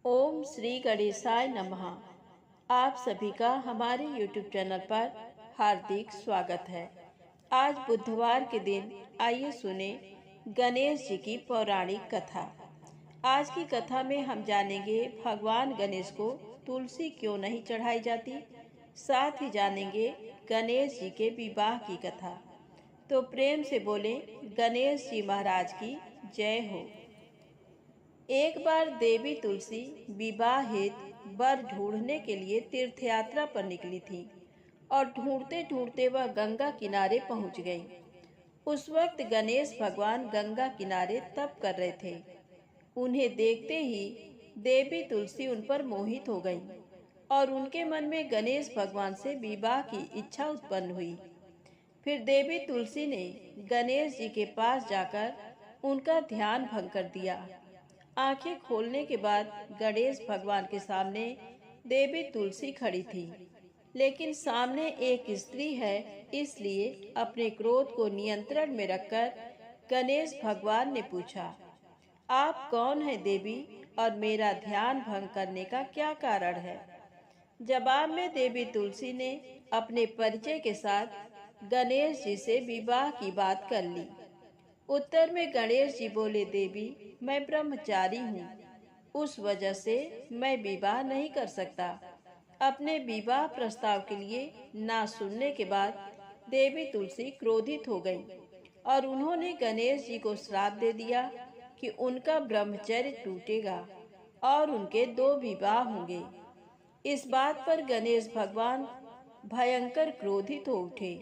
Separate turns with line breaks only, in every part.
ओम श्री गणेशाय नमः। आप सभी का हमारे YouTube चैनल पर हार्दिक स्वागत है। आज बुधवार के दिन आइए सुने गणेश जी की पौराणिक कथा। आज की कथा में हम जानेंगे भगवान गणेश को तुलसी क्यों नहीं चढ़ाई जाती, साथ ही जानेंगे गणेश जी के विवाह की कथा। तो प्रेम से बोले गणेश जी महाराज की जय हो। एक बार देवी तुलसी विवाह हेतु वर ढूंढने के लिए तीर्थ यात्रा पर निकली थी और ढूंढते ढूंढते वह गंगा किनारे पहुंच गई। उस वक्त गणेश भगवान गंगा किनारे तप कर रहे थे। उन्हें देखते ही देवी तुलसी उन पर मोहित हो गई और उनके मन में गणेश भगवान से विवाह की इच्छा उत्पन्न हुई। फिर देवी तुलसी ने गणेश जी के पास जाकर उनका ध्यान भंग कर दिया। आंखें खोलने के बाद गणेश भगवान के सामने देवी तुलसी खड़ी थी, लेकिन सामने एक स्त्री है, इसलिए अपने क्रोध को नियंत्रण में रखकर गणेश भगवान ने पूछा, आप कौन है देवी, और मेरा ध्यान भंग करने का क्या कारण है? जवाब में देवी तुलसी ने अपने परिचय के साथ गणेश जी से विवाह की बात कर ली। उत्तर में गणेश जी बोले, देवी मैं ब्रह्मचारी हूँ, उस वजह से मैं विवाह नहीं कर सकता। अपने विवाह प्रस्ताव के लिए ना सुनने के बाद देवी तुलसी क्रोधित हो गई और उन्होंने गणेश जी को श्राप दे दिया कि उनका ब्रह्मचर्य टूटेगा और उनके 2 विवाह होंगे। इस बात पर गणेश भगवान भयंकर क्रोधित हो उठे,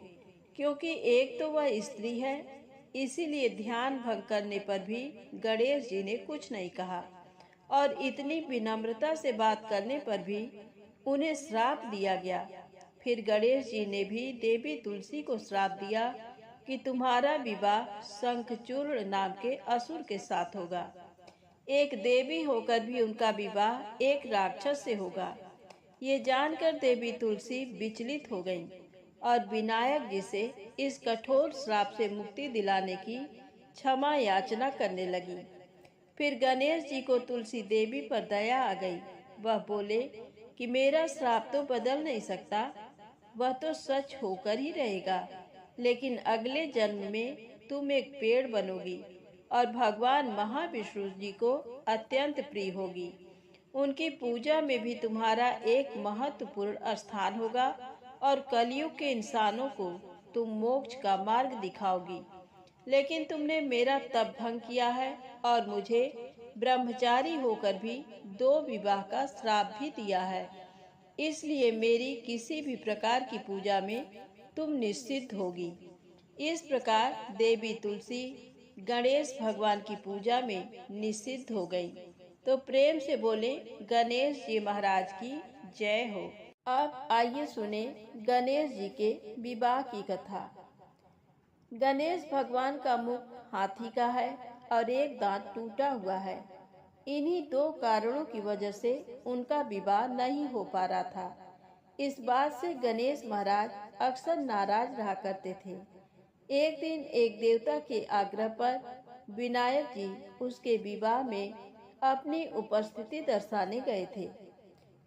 क्योंकि एक तो वह स्त्री है, इसीलिए ध्यान भंग करने पर भी गणेश जी ने कुछ नहीं कहा और इतनी विनम्रता से बात करने पर भी उन्हें श्राप दिया गया। फिर गणेश जी ने भी देवी तुलसी को श्राप दिया कि तुम्हारा विवाह शंखचूर्ण नाम के असुर के साथ होगा। एक देवी होकर भी उनका विवाह एक राक्षस से होगा। ये जानकर देवी तुलसी विचलित हो गईं और विनायक जी से इस कठोर श्राप से मुक्ति दिलाने की क्षमा याचना करने लगी। फिर गणेश जी को तुलसी देवी पर दया आ गई। वह बोले कि मेरा श्राप तो बदल नहीं सकता, वह तो सच होकर ही रहेगा, लेकिन अगले जन्म में तुम एक पेड़ बनोगी और भगवान महाविष्णु जी को अत्यंत प्रिय होगी। उनकी पूजा में भी तुम्हारा एक महत्वपूर्ण स्थान होगा और कलयुग के इंसानों को तुम मोक्ष का मार्ग दिखाओगी। लेकिन तुमने मेरा तप भंग किया है और मुझे ब्रह्मचारी होकर भी 2 विवाह का श्राप भी दिया है, इसलिए मेरी किसी भी प्रकार की पूजा में तुम निश्चित होगी। इस प्रकार देवी तुलसी गणेश भगवान की पूजा में निषिद्ध हो गई। तो प्रेम से बोले गणेश जी महाराज की जय हो। अब आइए सुने गणेश जी के विवाह की कथा। गणेश भगवान का मुख हाथी का है और एक दांत टूटा हुआ है। इन्हीं 2 कारणों की वजह से उनका विवाह नहीं हो पा रहा था। इस बात से गणेश महाराज अक्सर नाराज रहा करते थे। एक दिन एक देवता के आग्रह पर विनायक जी उसके विवाह में अपनी उपस्थिति दर्शाने गए थे।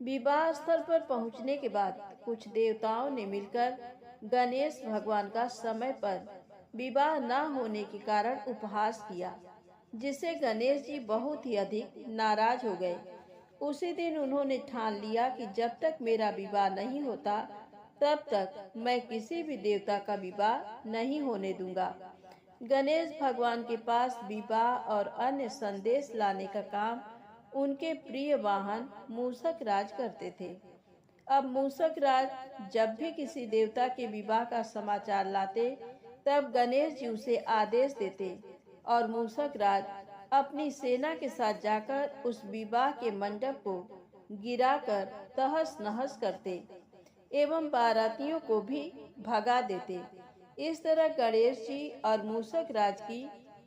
विवाह स्थल पर पहुंचने के बाद कुछ देवताओं ने मिलकर गणेश भगवान का समय पर विवाह न होने के कारण उपहास किया, जिससे गणेश जी बहुत ही अधिक नाराज हो गए। उसी दिन उन्होंने ठान लिया कि जब तक मेरा विवाह नहीं होता तब तक मैं किसी भी देवता का विवाह नहीं होने दूंगा। गणेश भगवान के पास विवाह और अन्य संदेश लाने का काम उनके प्रिय वाहन मूषक राज करते थे। अब मूषक राज जब भी किसी देवता के विवाह का समाचार लाते, तब गणेश जी उसे आदेश देते और मूषक राज अपनी सेना के साथ जाकर उस विवाह के मंडप को गिराकर तहस नहस करते एवं बारातियों को भी भगा देते। इस तरह गणेश जी और मूषक राज की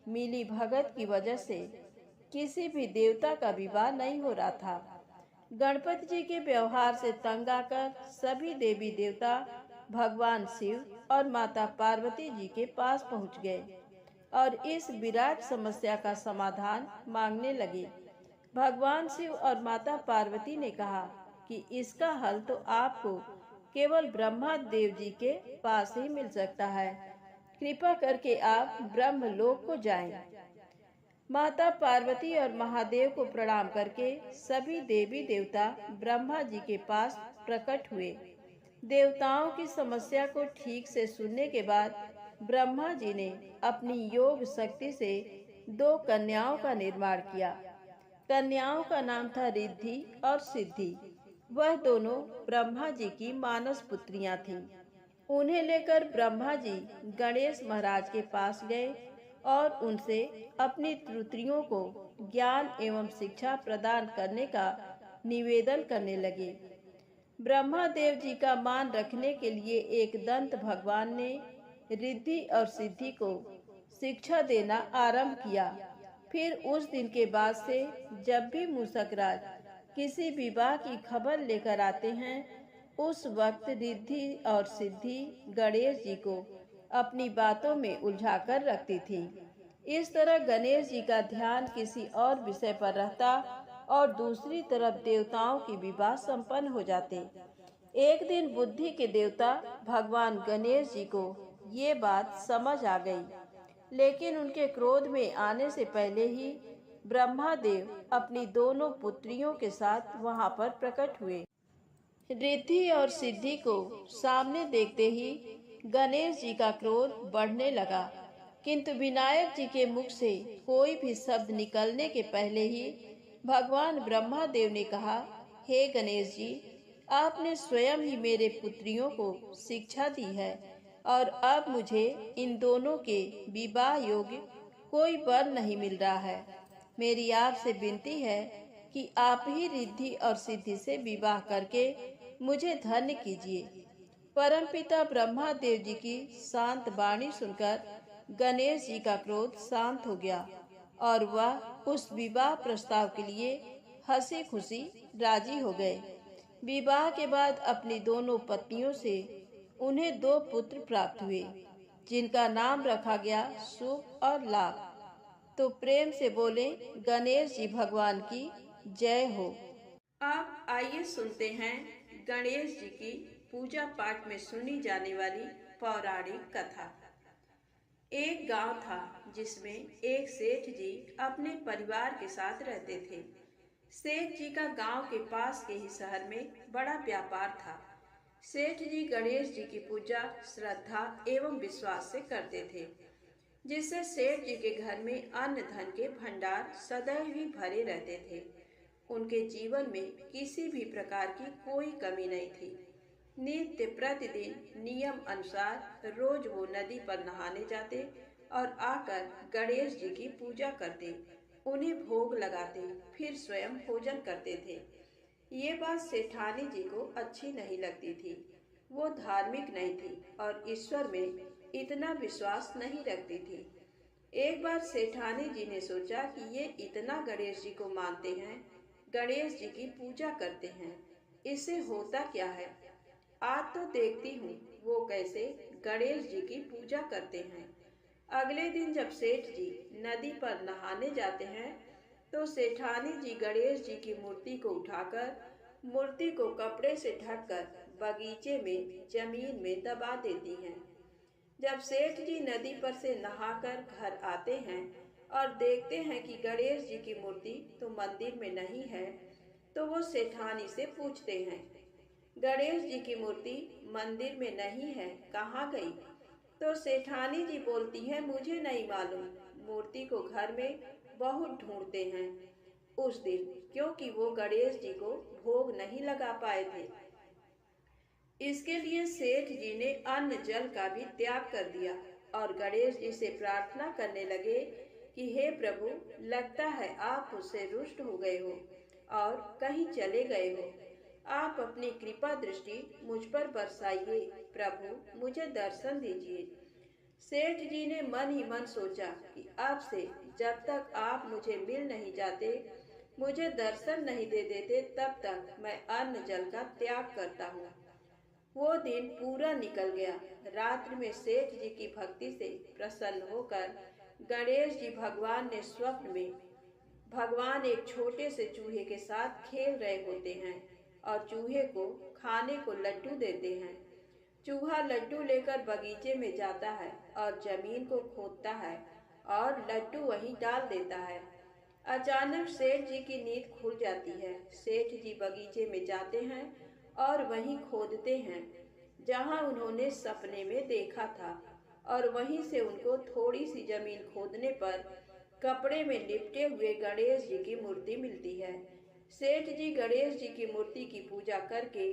मिली भगत की वजह से किसी भी देवता का विवाह नहीं हो रहा था। गणपति जी के व्यवहार से तंग आकर सभी देवी देवता भगवान शिव और माता पार्वती जी के पास पहुंच गए और इस विराट समस्या का समाधान मांगने लगे। भगवान शिव और माता पार्वती ने कहा कि इसका हल तो आपको केवल ब्रह्मा देव जी के पास ही मिल सकता है। कृपा करके आप ब्रह्मलोक को जाएं। माता पार्वती और महादेव को प्रणाम करके सभी देवी देवता ब्रह्मा जी के पास प्रकट हुए। देवताओं की समस्या को ठीक से सुनने के बाद ब्रह्मा जी ने अपनी योग शक्ति से 2 कन्याओं का निर्माण किया। कन्याओं का नाम था रिद्धि और सिद्धि। वह दोनों ब्रह्मा जी की मानस पुत्रियां थीं। उन्हें लेकर ब्रह्मा जी गणेश महाराज के पास गए और उनसे अपनी पुत्रियों को ज्ञान एवं शिक्षा प्रदान करने का निवेदन करने लगे। ब्रह्मा देव जी का मान रखने के लिए एक दंत भगवान ने रिद्धि और सिद्धि को शिक्षा देना आरंभ किया। फिर उस दिन के बाद से जब भी मूषक राज किसी विवाह की खबर लेकर आते हैं, उस वक्त रिद्धि और सिद्धि गणेश जी को अपनी बातों में उलझाकर रखती थी। इस तरह गणेश जी का ध्यान किसी और विषय पर रहता और दूसरी तरफ देवताओं की विवाह संपन्न हो जाते। एक दिन बुद्धि के देवता भगवान गणेश जी को ये बात समझ आ गई, लेकिन उनके क्रोध में आने से पहले ही ब्रह्मा देव अपनी दोनों पुत्रियों के साथ वहां पर प्रकट हुए। रिद्धि और सिद्धि को सामने देखते ही गणेश जी का क्रोध बढ़ने लगा, किंतु विनायक जी के मुख से कोई भी शब्द निकलने के पहले ही भगवान ब्रह्मा देव ने कहा, हे गणेश जी, आपने स्वयं ही मेरे पुत्रियों को शिक्षा दी है और अब मुझे इन दोनों के विवाह योग्य कोई वर नहीं मिल रहा है। मेरी आपसे विनती है कि आप ही रिद्धि और सिद्धि से विवाह करके मुझे धन्य कीजिए। परमपिता ब्रह्मा देव जी की शांत वाणी सुनकर गणेश जी का क्रोध शांत हो गया और वह उस विवाह प्रस्ताव के लिए हंसी खुशी राजी हो गए। विवाह के बाद अपनी दोनों पत्नियों से उन्हें 2 पुत्र प्राप्त हुए, जिनका नाम रखा गया शुभ और लाभ। तो प्रेम से बोले गणेश जी भगवान की जय हो। अब आइए सुनते हैं गणेश जी की पूजा पाठ में सुनी जाने वाली पौराणिक कथा। एक गांव था जिसमें एक सेठ जी अपने परिवार के साथ रहते थे। सेठ जी का गांव के पास के ही शहर में बड़ा व्यापार था। सेठ जी गणेश जी की पूजा श्रद्धा एवं विश्वास से करते थे, जिससे सेठ जी के घर में अन्न धन के भंडार सदैव ही भरे रहते थे। उनके जीवन में किसी भी प्रकार की कोई कमी नहीं थी। नित्य प्रतिदिन नियम अनुसार रोज वो नदी पर नहाने जाते और आकर गणेश जी की पूजा करते, उन्हें भोग लगाते, फिर स्वयं भोजन करते थे। ये बात सेठानी जी को अच्छी नहीं लगती थी। वो धार्मिक नहीं थी और ईश्वर में इतना विश्वास नहीं रखती थी। एक बार सेठानी जी ने सोचा कि ये इतना गणेश जी को मानते हैं, गणेश जी की पूजा करते हैं, इससे होता क्या है, आज तो देखती हूँ वो कैसे गणेश जी की पूजा करते हैं। अगले दिन जब सेठ जी नदी पर नहाने जाते हैं तो सेठानी जी गणेश जी की मूर्ति को उठाकर मूर्ति को कपड़े से ढककर बगीचे में जमीन में दबा देती हैं। जब सेठ जी नदी पर से नहाकर घर आते हैं और देखते हैं कि गणेश जी की मूर्ति तो मंदिर में नहीं है, तो वो सेठानी से पूछते हैं, गणेश जी की मूर्ति मंदिर में नहीं है, कहाँ गई? तो सेठानी जी बोलती है, मुझे नहीं मालूम, मूर्ति को घर में बहुत ढूंढते हैं उस दिन, क्योंकि वो गणेश जी को भोग नहीं लगा पाए थे। इसके लिए सेठ जी ने अन्न जल का भी त्याग कर दिया और गणेश जी से प्रार्थना करने लगे कि हे प्रभु, लगता है आप मुझसे रुष्ट हो गए हो और कहीं चले गए हो। आप अपनी कृपा दृष्टि मुझ पर बरसाइए प्रभु, मुझे दर्शन दीजिए। सेठ जी ने मन ही मन सोचा कि अब से जब तक आप मुझे मिल नहीं जाते, मुझे दर्शन नहीं दे देते, तब तक मैं अन्न जल का त्याग करता हूँ। वो दिन पूरा निकल गया। रात्रि में सेठ जी की भक्ति से प्रसन्न होकर गणेश जी भगवान ने स्वप्न में भगवान एक छोटे से चूहे के साथ खेल रहे होते हैं और चूहे को खाने को लड्डू देते हैं। चूहा लड्डू लेकर बगीचे में जाता है और जमीन को खोदता है और लड्डू वहीं डाल देता है। अचानक सेठ जी की नींद खुल जाती है। सेठ जी बगीचे में जाते हैं और वहीं खोदते हैं जहां उन्होंने सपने में देखा था, और वहीं से उनको थोड़ी सी जमीन खोदने पर कपड़े में लिपटे हुए गणेश जी की मूर्ति मिलती है। सेठ जी गणेश जी की मूर्ति की पूजा करके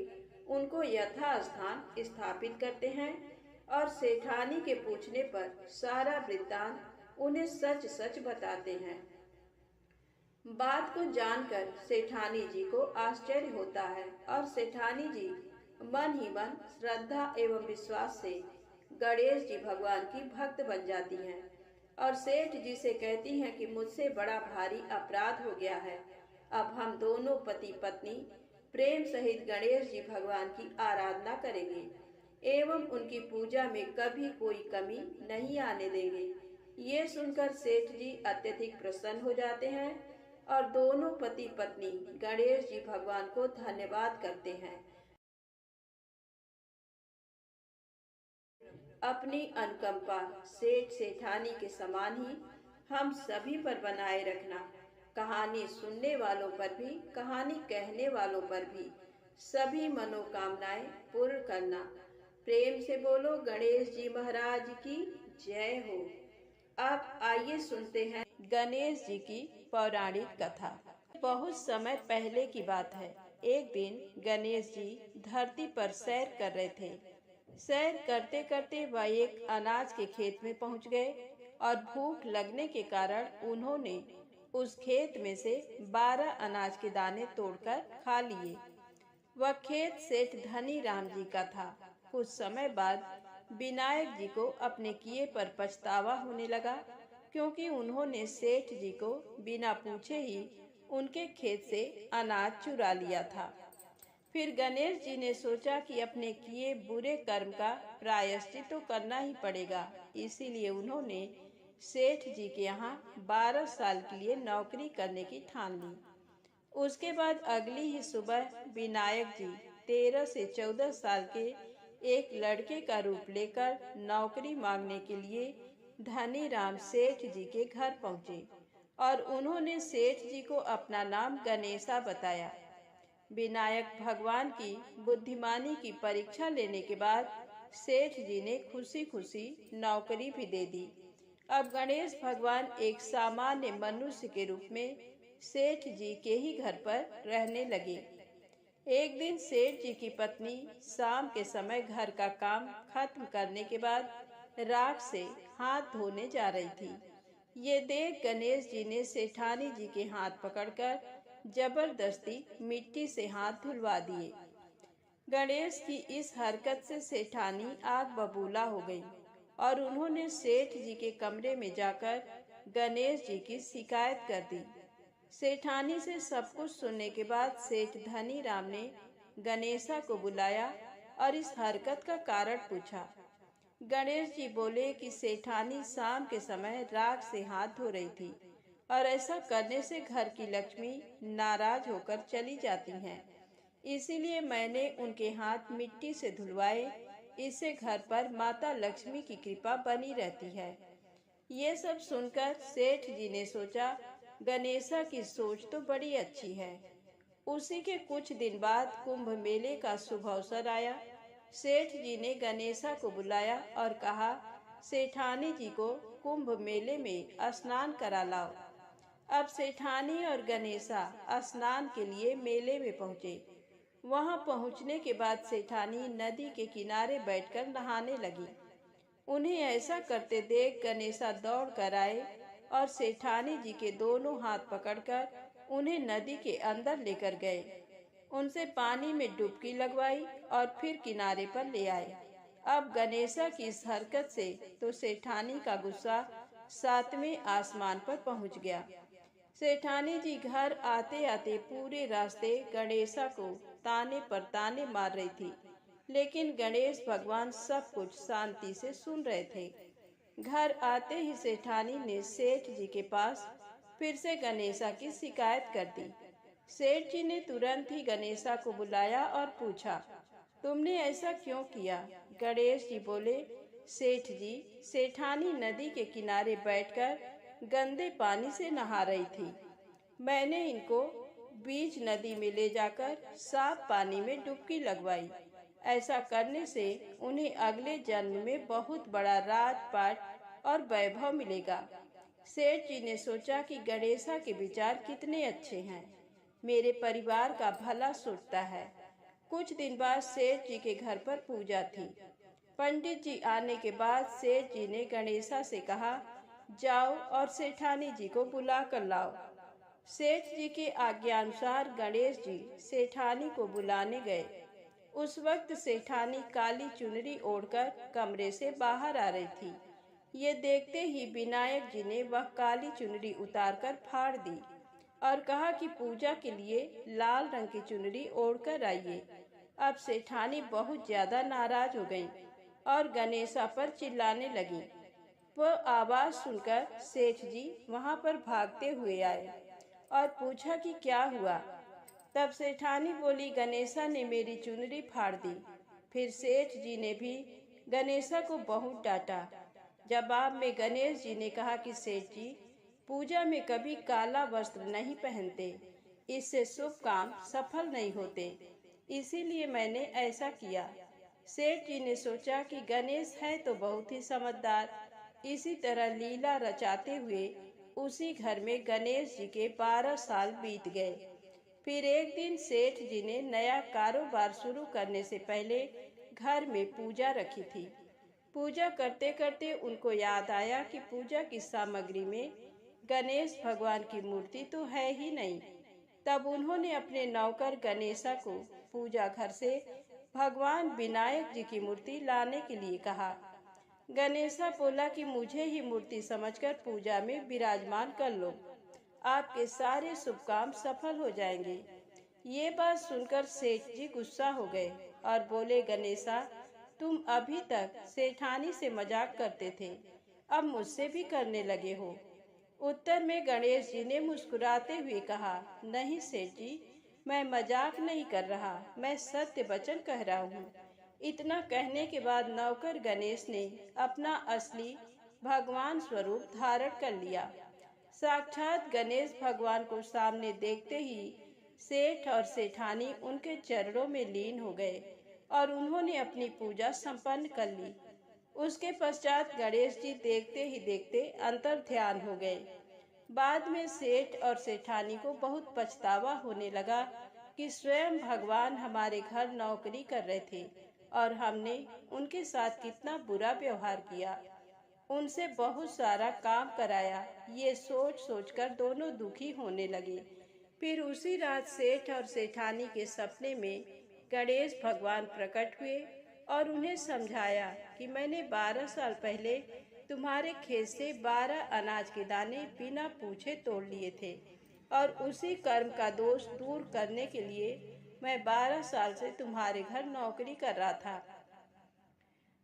उनको यथास्थान स्थापित करते हैं और सेठानी के पूछने पर सारा वृत्तांत उन्हें सच सच बताते हैं। बात को जानकर सेठानी जी को आश्चर्य होता है और सेठानी जी मन ही मन श्रद्धा एवं विश्वास से गणेश जी भगवान की भक्त बन जाती हैं और सेठ जी से कहती हैं कि मुझसे बड़ा भारी अपराध हो गया है। अब हम दोनों पति पत्नी प्रेम सहित गणेश जी भगवान की आराधना करेंगे एवं उनकी पूजा में कभी कोई कमी नहीं आने देंगे। ये सुनकर सेठ जी अत्यधिक प्रसन्न हो जाते हैं और दोनों पति पत्नी गणेश जी भगवान को धन्यवाद करते हैं। अपनी अनुकंपा सेठ सेठानी के समान ही हम सभी पर बनाए रखना। कहानी सुनने वालों पर भी, कहानी कहने वालों पर भी सभी मनोकामनाएं पूर्ण करना। प्रेम से बोलो गणेश जी महाराज की जय हो। अब आइए सुनते हैं गणेश जी की पौराणिक कथा। बहुत समय पहले की बात है। एक दिन गणेश जी धरती पर सैर कर रहे थे। सैर करते करते वह एक अनाज के खेत में पहुंच गए और भूख लगने के कारण उन्होंने उस खेत में से 12 अनाज के दाने तोड़कर खा लिए। वह खेत सेठ धनी राम जी का था। कुछ समय बाद विनायक जी को अपने किए पर पछतावा होने लगा, क्योंकि उन्होंने सेठ जी को बिना पूछे ही उनके खेत से अनाज चुरा लिया था। फिर गणेश जी ने सोचा कि अपने किए बुरे कर्म का प्रायश्चित तो करना ही पड़ेगा। इसीलिए उन्होंने सेठ जी के यहाँ 12 साल के लिए नौकरी करने की ठान ली। उसके बाद अगली ही सुबह विनायक जी 13 से 14 साल के एक लड़के का रूप लेकर नौकरी मांगने के लिए धनी राम सेठ जी के घर पहुंचे और उन्होंने सेठ जी को अपना नाम गणेशा बताया। विनायक भगवान की बुद्धिमानी की परीक्षा लेने के बाद सेठ जी ने खुशी खुशी नौकरी भी दे दी। अब गणेश भगवान एक सामान्य मनुष्य के रूप में सेठ जी के ही घर पर रहने लगे। एक दिन सेठ जी की पत्नी शाम के समय घर का काम खत्म करने के बाद राख से हाथ धोने जा रही थी। ये देख गणेश जी ने सेठानी जी के हाथ पकड़कर जबरदस्ती मिट्टी से हाथ धुलवा दिए। गणेश की इस हरकत से सेठानी आग बबूला हो गई और उन्होंने सेठ जी के कमरे में जाकर गणेश जी की शिकायत कर दी। सेठानी से सब कुछ सुनने के बाद सेठ धनी राम ने गणेशा को बुलाया और इस हरकत का कारण पूछा। गणेश जी बोले कि सेठानी शाम के समय राख से हाथ धो रही थी और ऐसा करने से घर की लक्ष्मी नाराज होकर चली जाती हैं। इसीलिए मैंने उनके हाथ मिट्टी से धुलवाए। इससे घर पर माता लक्ष्मी की कृपा बनी रहती है। ये सब सुनकर सेठ जी ने सोचा, गणेशा की सोच तो बड़ी अच्छी है। उसी के कुछ दिन बाद कुंभ मेले का शुभ अवसर आया। सेठ जी ने गणेशा को बुलाया और कहा, सेठानी जी को कुंभ मेले में स्नान करा लाओ। अब सेठानी और गणेशा स्नान के लिए मेले में पहुंचे। वहां पहुंचने के बाद सेठानी नदी के किनारे बैठकर नहाने लगी। उन्हें ऐसा करते देख गणेशा दौड़ कर आए और सेठानी जी के दोनों हाथ पकड़कर उन्हें नदी के अंदर लेकर गए। उनसे पानी में डुबकी लगवाई और फिर किनारे पर ले आए। अब गणेशा की इस हरकत से तो सेठानी का गुस्सा 7वें आसमान पर पहुंच गया। सेठानी जी घर आते आते पूरे रास्ते गणेशा को ताने पर ताने मार रही थी, लेकिन गणेश भगवान सब कुछ शांति से सुन रहे थे। घर आते ही सेठानी ने सेठ जी के पास फिर से गणेशा की शिकायत कर दी। सेठ जी ने तुरंत ही गणेशा को बुलाया और पूछा, तुमने ऐसा क्यों किया? गणेश जी बोले, सेठ जी, सेठानी नदी के किनारे बैठकर गंदे पानी से नहा रही थी। मैंने इनको बीच नदी में ले जाकर साफ पानी में डुबकी लगवाई। ऐसा करने से उन्हें अगले जन्म में बहुत बड़ा राजपाट और वैभव मिलेगा। सेठ जी ने सोचा कि गणेशा के विचार कितने अच्छे हैं, मेरे परिवार का भला सोचता है। कुछ दिन बाद सेठ जी के घर पर पूजा थी। पंडित जी आने के बाद सेठ जी ने गणेशा से कहा, जाओ और सेठानी जी को बुला कर लाओ। सेठ जी के आज्ञानुसार गणेश जी सेठानी को बुलाने गए। उस वक्त सेठानी काली चुनरी ओढ़कर कमरे से बाहर आ रही थी। ये देखते ही विनायक जी ने वह काली चुनरी उतारकर फाड़ दी और कहा कि पूजा के लिए लाल रंग की चुनरी ओढ़कर आइए। अब सेठानी बहुत ज्यादा नाराज हो गई और गणेशा पर चिल्लाने लगी। वह आवाज सुनकर सेठ जी वहां पर भागते हुए आए और पूछा कि क्या हुआ। तब सेठानी बोली, गणेशा ने मेरी चुनरी फाड़ दी। फिर सेठ जी ने भी गणेशा को बहुत डांटा। जवाब में गणेश जी ने कहा कि सेठ जी, पूजा में कभी काला वस्त्र नहीं पहनते, इससे शुभ काम सफल नहीं होते, इसीलिए मैंने ऐसा किया। सेठ जी ने सोचा कि गणेश है तो बहुत ही समझदार। इसी तरह लीला रचाते हुए उसी घर में गणेश जी के 12 साल बीत गए। फिर एक दिन सेठ जी ने नया कारोबार शुरू करने से पहले घर में पूजा रखी थी। पूजा करते करते उनको याद आया कि पूजा की सामग्री में गणेश भगवान की मूर्ति तो है ही नहीं। तब उन्होंने अपने नौकर गणेशा को पूजा घर से भगवान विनायक जी की मूर्ति लाने के लिए कहा। गणेशा बोला कि मुझे ही मूर्ति समझकर पूजा में विराजमान कर लो, आपके सारे शुभ काम सफल हो जाएंगे। ये बात सुनकर सेठ जी गुस्सा हो गए और बोले, गणेशा, तुम अभी तक सेठानी से मजाक करते थे, अब मुझसे भी करने लगे हो। उत्तर में गणेश जी ने मुस्कुराते हुए कहा, नहीं सेठ जी, मैं मजाक नहीं कर रहा, मैं सत्य वचन कह रहा हूँ। इतना कहने के बाद नौकर गणेश ने अपना असली भगवान स्वरूप धारण कर लिया। साक्षात गणेश भगवान को सामने देखते ही सेठ और सेठानी उनके चरणों में लीन हो गए और उन्होंने अपनी पूजा संपन्न कर ली। उसके पश्चात गणेश जी देखते ही देखते अंतर ध्यान हो गए। बाद में सेठ और सेठानी को बहुत पछतावा होने लगा कि स्वयं भगवान हमारे घर नौकरी कर रहे थे और हमने उनके साथ कितना बुरा व्यवहार किया, उनसे बहुत सारा काम कराया। ये सोच सोचकर दोनों दुखी होने लगे। फिर उसी रात सेठ और सेठानी के सपने में गणेश भगवान प्रकट हुए और उन्हें समझाया कि मैंने 12 साल पहले तुम्हारे खेत से 12 अनाज के दाने बिना पूछे तोड़ लिए थे और उसी कर्म का दोष दूर करने के लिए मैं 12 साल से तुम्हारे घर नौकरी कर रहा था।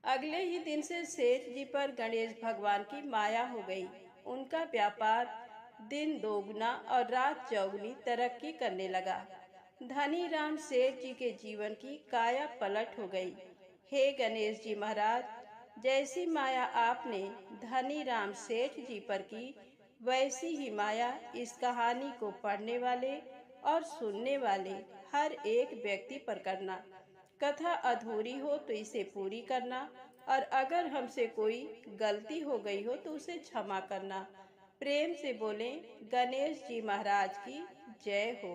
अगले ही दिन से सेठ जी पर गणेश भगवान की माया हो गई। उनका व्यापार दिन दोगुना और रात चौगुनी तरक्की करने लगा। धनी राम सेठ जी के जीवन की काया पलट हो गई। हे गणेश जी महाराज, जैसी माया आपने धनी राम सेठ जी पर की, वैसी ही माया इस कहानी को पढ़ने वाले और सुनने वाले हर एक व्यक्ति पर करना। कथा अधूरी हो तो इसे पूरी करना और अगर हमसे कोई गलती हो गई हो तो उसे क्षमा करना। प्रेम से बोलें, गणेश जी महाराज की जय हो।